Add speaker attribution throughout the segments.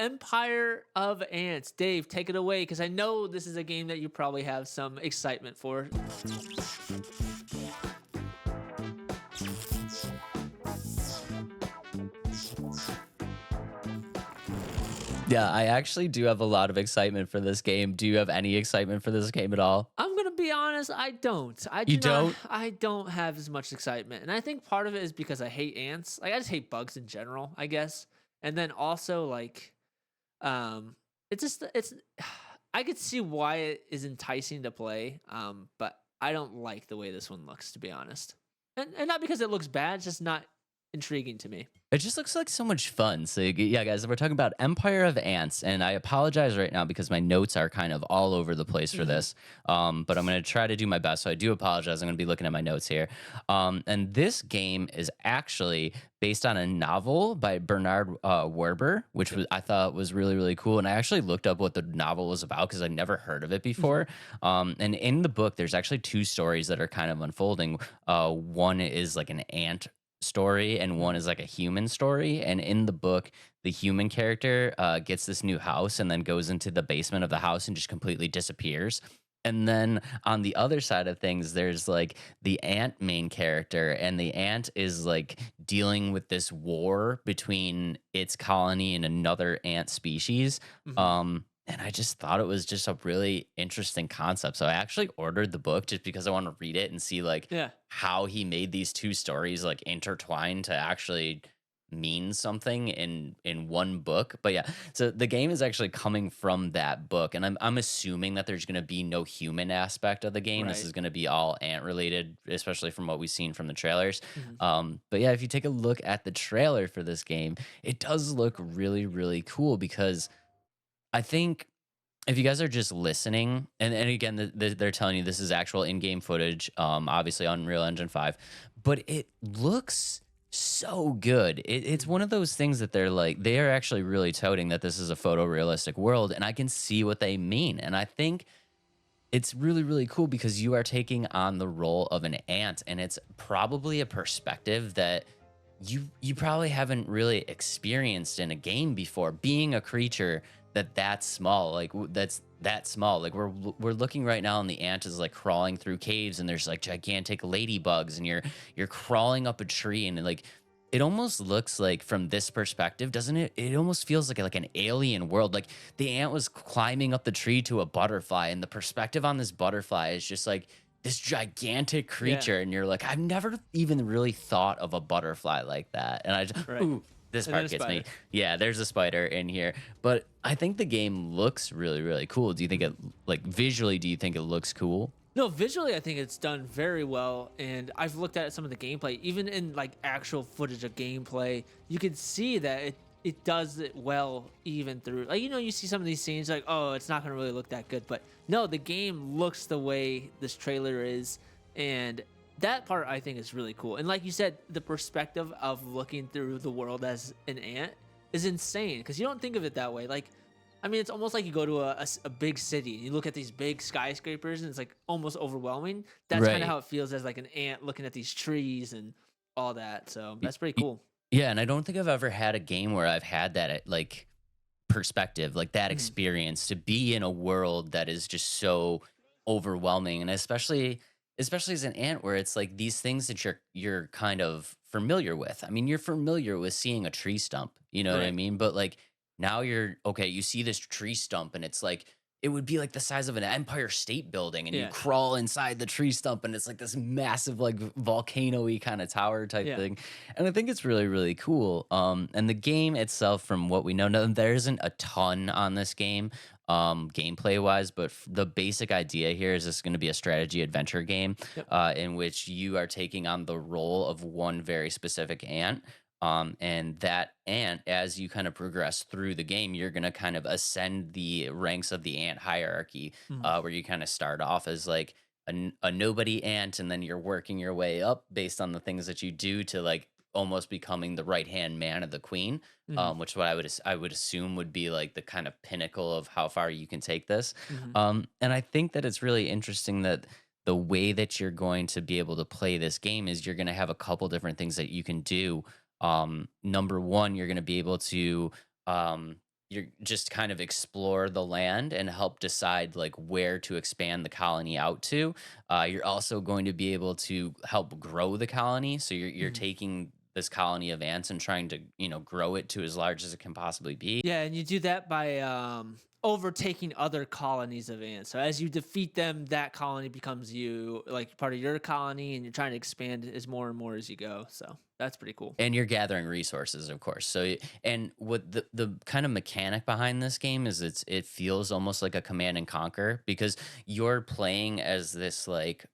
Speaker 1: Empire of Ants. Dave, take it away because I know this is a game that you probably have some excitement for.
Speaker 2: Yeah, I actually do have a lot of excitement for this game. Do you have any excitement for this game at all?
Speaker 1: I'm gonna be honest, I don't. I
Speaker 2: You
Speaker 1: do not.
Speaker 2: don't?
Speaker 1: I don't have as much excitement, and I think part of it is because I hate ants. Like I just hate bugs in general, I guess. And then also like, it's just it's. I could see why it is enticing to play, but I don't like the way this one looks, to be honest. And not because it looks bad, it's just not intriguing to me.
Speaker 2: It just looks like so much fun. So yeah, guys, we're talking about Empire of Ants, and I apologize right now because my notes are kind of all over the place for
Speaker 1: Mhm.
Speaker 2: this. But I'm going to try to do my best. So I do apologize. I'm going to be looking at my notes here. And this game is actually based on a novel by Bernard Werber, which I thought was really really cool. And I actually looked up what the novel was about because I never heard of it
Speaker 1: Mhm.
Speaker 2: before. And in the book, there's actually two stories that are kind of unfolding. One is like an ant story and one
Speaker 1: Mhm.
Speaker 2: is like a human story, and in the book the human character gets this new house and then goes into the basement of the house and just completely disappears. And then on the other side of things there's like the ant main character, and the ant is like dealing with this war between its colony and another ant species.
Speaker 1: Mhm.
Speaker 2: And I just thought it was just a really interesting concept. So I actually ordered the book just because I want to read it and see like
Speaker 1: Yeah.
Speaker 2: how he made these two stories like intertwine to actually mean something in one book. But yeah, so the game is actually coming from that book, and I'm assuming that there's going to be no human aspect of the game. This
Speaker 1: Right.
Speaker 2: is going to be all ant related, especially from what we've seen from the trailers.
Speaker 1: Mhm.
Speaker 2: But yeah, if you take a look at the trailer for this game, it does look really really cool because I think if you guys are just listening, and again, they're telling you this is actual in-game footage, obviously on Unreal Engine 5, but it looks so good. It's
Speaker 1: Mhm.
Speaker 2: one of those things that they're like, they are actually really touting that this is a photorealistic world, and I can see what they mean. And I think it's really, really cool because you are taking on the role of an ant, and it's probably a perspective that you probably haven't really experienced in a game before. Being a creature that's small, like that's that small. Like we're looking right now, and the ant is like crawling through caves, and there's like gigantic ladybugs, and you're crawling up a tree, and like it almost looks like from this perspective, doesn't it? It almost feels like an alien world. Like the ant was climbing up the tree to a butterfly, and the perspective on this butterfly is just like this gigantic
Speaker 1: Yeah.
Speaker 2: creature, and you're like, I've never even really thought of a butterfly like that. And I just,
Speaker 1: Right.
Speaker 2: ooh, this
Speaker 1: And then
Speaker 2: part
Speaker 1: a
Speaker 2: gets me.
Speaker 1: spider.
Speaker 2: Yeah, there's a spider in here, but I think the game looks really really cool. Do you think it,
Speaker 1: Mhm.
Speaker 2: like, visually, do you think it looks cool?
Speaker 1: No, visually, I think it's done very well, and I've looked at some of the gameplay. Even in like actual footage of gameplay, you can see that it does it well, even through like you see some of these scenes like oh it's not gonna really look that good, but no, the game looks the way this trailer is, and that part I think is really cool. And like you said, the perspective of looking through the world as an ant is insane because you don't think of it that way. Like I mean, it's almost like you go to a big city and you look at these big skyscrapers and it's like almost overwhelming. That's kind of
Speaker 2: Right.
Speaker 1: how it feels as like an ant looking at these trees and all that. So
Speaker 2: Y-
Speaker 1: that's pretty
Speaker 2: y-
Speaker 1: cool.
Speaker 2: Yeah, and I don't think I've ever had a game where I've had that like perspective, like that
Speaker 1: Mhm.
Speaker 2: experience to be in a world that is just so overwhelming, and especially as an ant, where it's like these things that you're kind of familiar with. I mean, you're familiar with seeing a tree stump, you know what I
Speaker 1: Right.
Speaker 2: mean? But like now you're okay, you see this tree stump, and it's like it would be like the size of an Empire State Building, and you
Speaker 1: Yeah.
Speaker 2: crawl inside the tree stump, and it's like this massive, like volcano-y kind of tower type
Speaker 1: Yeah.
Speaker 2: thing. And I think it's really, really cool. And the game itself, from what we know, no, there isn't a ton on this game, gameplay wise, but the basic idea here is this going to be a strategy adventure game,
Speaker 1: Yep.
Speaker 2: in which you are taking on the role of one very specific ant. And that ant, as you kind of progress through the game, you're going to kind of ascend the ranks of the ant hierarchy,
Speaker 1: Mhm.
Speaker 2: where you kind of start off as like a nobody ant, and then you're working your way up based on the things that you do to like almost becoming the right hand man of the queen,
Speaker 1: Mhm.
Speaker 2: which what I would assume would be like the kind of pinnacle of how far you can take this.
Speaker 1: Mhm.
Speaker 2: And I think that it's really interesting that the way that you're going to be able to play this game is you're going to have a couple different things that you can do. Number one, you're going to be able to you're just kind of explore the land and help decide like where to expand the colony out to. You're also going to be able to help grow the colony. So you're
Speaker 1: Mhm.
Speaker 2: taking this colony of ants and trying to grow it to as large as it can possibly be.
Speaker 1: Yeah, and you do that by overtaking other colonies of ants. So as you defeat them, that colony becomes you, like part of your colony, and you're trying to expand it as more and more as you go. So that's pretty cool.
Speaker 2: And you're gathering resources, of course. And what the kind of mechanic behind this game is, it feels almost like a command and conquer, because you're playing as this like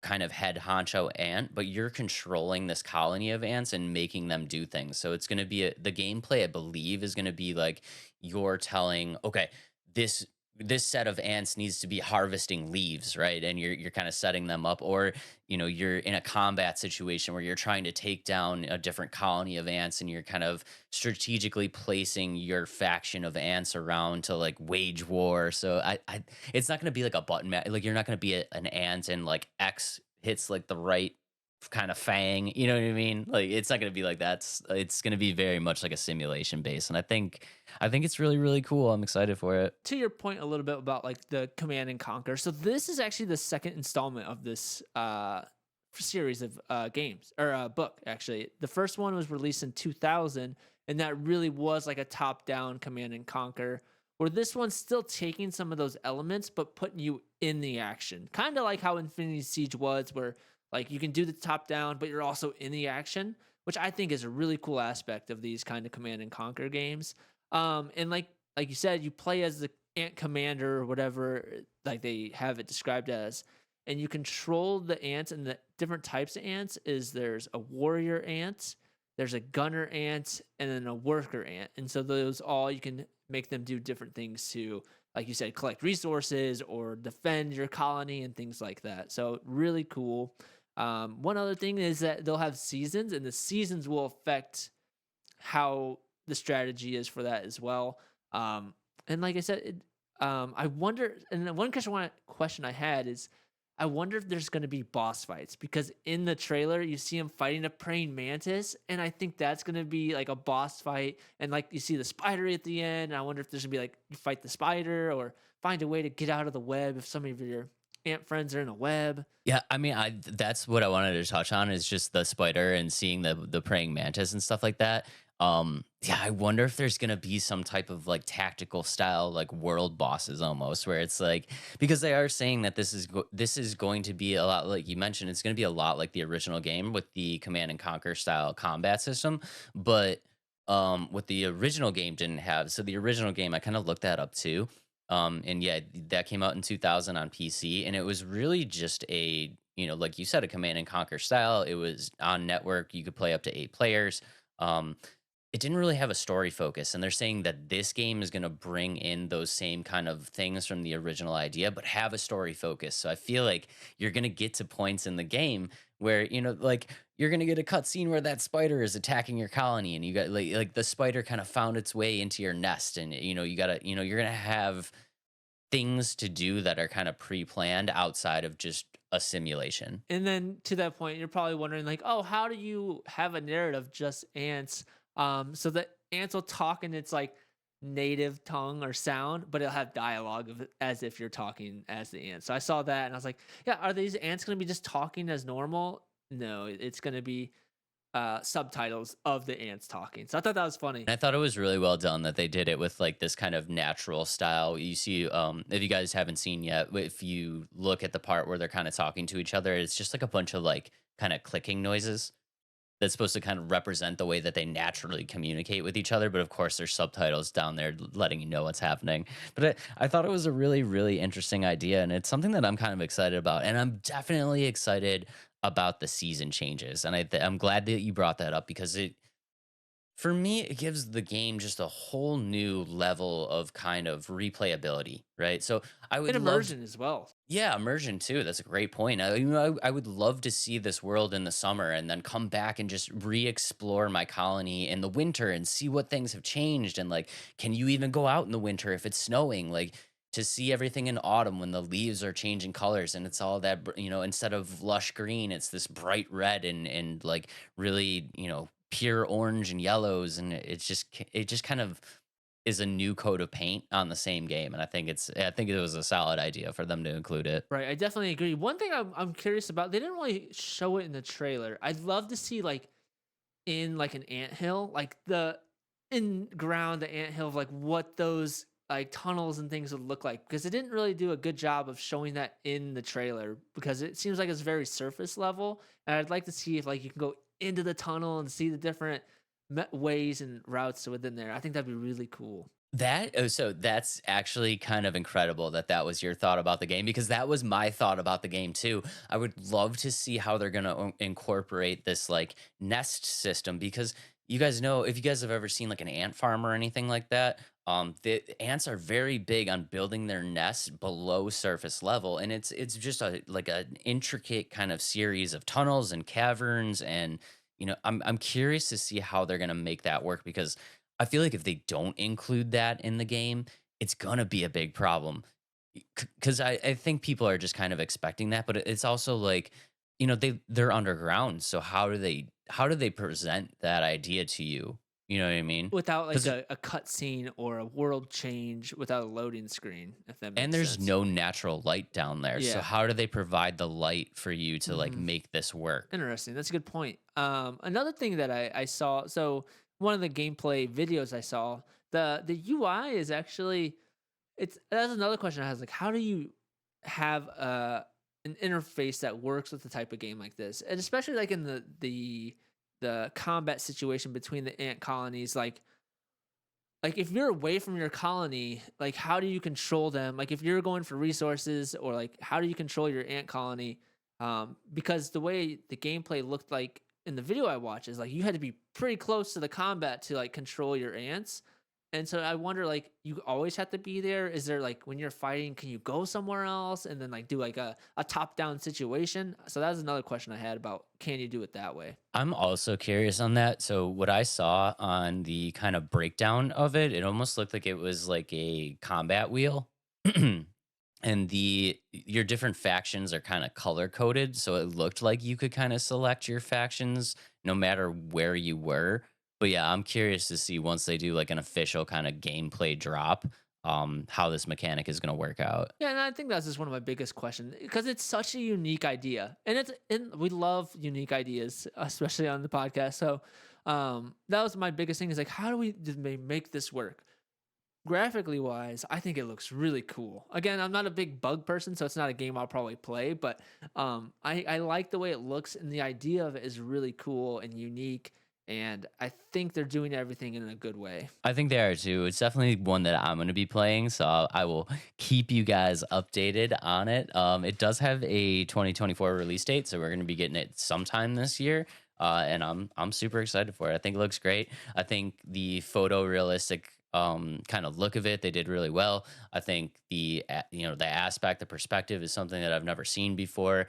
Speaker 2: kind of head honcho ant, but you're controlling this colony of ants and making them do things. So it's going to be the gameplay, I believe, is going to be like you're telling, okay, this this set of ants needs to be harvesting leaves, right? And you're kind of setting them up, or you're in a combat situation where you're trying to take down a different colony of ants, and you're kind of strategically placing your faction of ants around to like wage war. So it's not going to be like a button like you're not going to be an ant and like X hits like the right kind of fang, you know what I mean? Like it's not going to be like that. It's going to be very much like a simulation base, and I think it's really really cool. I'm excited for it.
Speaker 1: To your point a little bit about like the command and conquer. So this is actually the second installment of this series of games or book actually. The first one was released in 2000, and that really was like a top down command and conquer, where this one's still taking some of those elements but putting you in the action. Kind of like how Infinity Siege was, where like you can do the top down but you're also in the action, which I think is a really cool aspect of these kind of command and conquer games. And like you said, you play as the ant commander or whatever, like they have it described as, and you control the ants. And the different types of ants is there's a warrior ant, there's a gunner ant, and then a worker ant. And so those all you can make them do different things to, like you said, collect resources or defend your colony and things like that. So really cool. One other thing is that they'll have seasons, and the seasons will affect how the strategy is for that as well. And like I said, I wonder. And then one question I had is, I wonder if there's going to be boss fights, because in the trailer you see him fighting a praying mantis, and I think that's going to be like a boss fight. And like you see the spider at the end. And I wonder if there's going to be like you fight the spider or find a way to get out of the web if some of your ant friends are in a web.
Speaker 2: Yeah, I mean, I that's what I wanted to touch on, is just the spider and seeing the praying mantis and stuff like that. Yeah, I wonder if there's gonna be some type of like tactical style like world bosses almost, where it's like, because they are saying that this is going to be a lot like you mentioned, it's going to be a lot like the original game with the command and conquer style combat system, but what the original game didn't have. So the original game, I kind of looked that up too. And yeah, that came out in 2000 on PC, and it was really just a, like you said, a command and conquer style. It was on network. You could play up to 8 players. Um, it didn't really have a story focus, and they're saying that this game is going to bring in those same kind of things from the original idea, but have a story focus. So I feel like you're going to get to points in the game where, like you're going to get a cutscene where that spider is attacking your colony, and you got like the spider kind of found its way into your nest, and you got to, you're going to have things to do that are kind of pre-planned outside of just a simulation.
Speaker 1: And then to that point, you're probably wondering, like, oh, how do you have a narrative just ants? So the ants will talk in its like native tongue or sound, but it'll have dialogue of it as if you're talking as the ants. So I saw that and I was like, yeah, are these ants going to be just talking as normal? No, it's going to be subtitles of the ants talking. So I thought that was funny.
Speaker 2: And I thought it was really well done that they did it with like this kind of natural style. You see, if you guys haven't seen yet, if you look at the part where they're kind of talking to each other, it's just like a bunch of like kind of clicking noises that's supposed to kind of represent the way that they naturally communicate with each other. But of course, there's subtitles down there letting you know what's happening. But I thought it was a really, really interesting idea. And it's something that I'm kind of excited about. And I'm definitely excited about the season changes. And I'm glad that you brought that up, because for me, it gives the game just a whole new level of kind of replayability, right? So I
Speaker 1: And
Speaker 2: would love,
Speaker 1: immersion as well.
Speaker 2: yeah, immersion too. That's a great point. I would love to see this world in the summer and then come back and just re-explore my colony in the winter and see what things have changed. And like, can you even go out in the winter if it's snowing? Like, to see everything in autumn when the leaves are changing colors and it's all that, instead of lush green, it's this bright red and like really, pure orange and yellows. And it just kind of is a new coat of paint on the same game, and I think it was a solid idea for them to include it.
Speaker 1: Right, I definitely agree. One thing I'm curious about, they didn't really show it in the trailer. I'd love to see like in like an anthill, like the in ground the anthill of like what those like tunnels and things would look like, because it didn't really do a good job of showing that in the trailer, because it seems like it's very surface level, and I'd like to see if like you can go into the tunnel and see the different ways and routes within there. I think that'd be really cool.
Speaker 2: So that's actually kind of incredible that that was your thought about the game, because that was my thought about the game too. I would love to see how they're going to incorporate this like nest system, because you guys know, if you guys have ever seen like an ant farm or anything like that, the ants are very big on building their nests below surface level, and it's just a like an intricate kind of series of tunnels and caverns. And I'm curious to see how they're going to make that work, because I feel like if they don't include that in the game, it's gonna be a big problem. Because I think people are just kind of expecting that, but it's also like, they're underground. So how do they present that idea to you? You know what I mean?
Speaker 1: Without like
Speaker 2: Because
Speaker 1: a cut scene or a world change, without a loading screen, if that
Speaker 2: and
Speaker 1: makes
Speaker 2: there's
Speaker 1: sense.
Speaker 2: no natural light down there. So
Speaker 1: Yeah.
Speaker 2: how do they provide the light for you to like
Speaker 1: Hmm.
Speaker 2: make this work?
Speaker 1: Interesting. That's a good point. Another thing that I saw, so one of the gameplay videos I saw, the UI is actually, it's that's another question I was like, how do you have an interface that works with the type of game like this, and especially like in the combat situation between the ant colonies, like if you're away from your colony, like how do you control them? Like if you're going for resources, or like how do you control your ant colony? Because the way the gameplay looked like in the video I watched is like you had to be pretty close to the combat to like control your ants. And so I wonder, like, you always have to be there. Is there like when you're fighting, can you go somewhere else and then like do like a top down situation? So that's another question I had about, can you do it that way?
Speaker 2: I'm also curious on that. So what I saw on the kind of breakdown of it, it almost looked like it was like a combat wheel. And the your different factions are kind of color coded, so it looked like you could kind of select your factions no matter where you were. But yeah, I'm curious to see once they do like an official kind of gameplay drop, how this mechanic is going to work out.
Speaker 1: Yeah, and I think that's just one of my biggest questions, because it's such a unique idea, and we love unique ideas, especially on the podcast. So that was my biggest thing, is like, how do we make this work? Graphically wise, I think it looks really cool. Again, I'm not a big bug person, so it's not a game I'll probably play, but I like the way it looks, and the idea of it is really cool and unique, and I think they're doing everything in a good way.
Speaker 2: I think they are too. It's definitely one that I'm going to be playing, so I will keep you guys updated on it. It does have a 2024 release date, so we're going to be getting it sometime this year. And I'm super excited for it. I think it looks great. I think the photorealistic kind of look of it, they did really well. I think the aspect, the perspective is something that I've never seen before.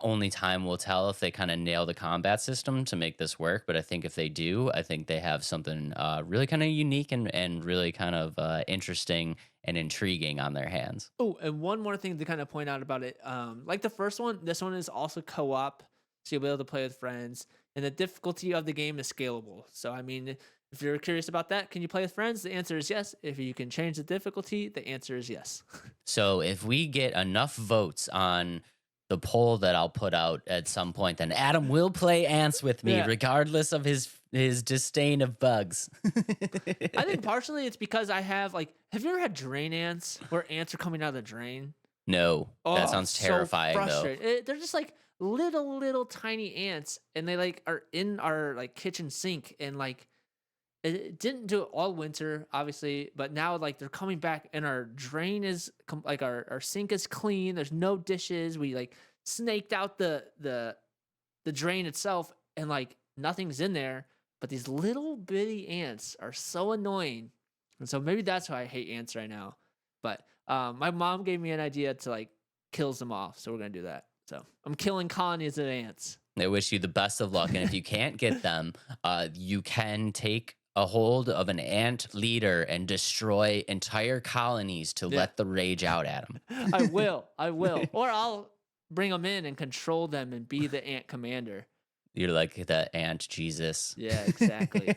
Speaker 2: Only time will tell if they kind of nail the combat system to make this work. But I think if they do, I think they have something really kind of unique and really kind of interesting and intriguing on their hands.
Speaker 1: Oh, and one more thing to kind of point out about it. Like the first one, this one is also co-op, so you'll be able to play with friends. And the difficulty of the game is scalable. So I mean, if you're curious about that, can you play with friends? The answer is yes. If you can change the difficulty, the answer is yes.
Speaker 2: So if we get enough votes on the poll that I'll put out at some point, then Adam will play ants with me,
Speaker 1: Yeah.
Speaker 2: regardless of his disdain of bugs.
Speaker 1: I think partially it's because I have like, have you ever had drain ants where ants are coming out of the drain?
Speaker 2: No,
Speaker 1: Oh,
Speaker 2: that sounds
Speaker 1: so
Speaker 2: terrifying though.
Speaker 1: frustrating. They're just like little tiny ants, and they like are in our like kitchen sink, and like it didn't do it all winter, obviously, but now like they're coming back, and our drain is like our sink is clean. There's no dishes. We like snaked out the drain itself, and like nothing's in there. But these little bitty ants are so annoying, and so maybe that's why I hate ants right now. But my mom gave me an idea to like kill them off, so we're gonna do that. So I'm killing colonies of ants.
Speaker 2: I wish you the best of luck, and if you can't get them, you can take a hold of an ant leader and destroy entire colonies to
Speaker 1: Yeah.
Speaker 2: let the rage out at them.
Speaker 1: I will, or I'll bring them in and control them and be the ant commander.
Speaker 2: You're like the ant Jesus.
Speaker 1: Yeah, exactly.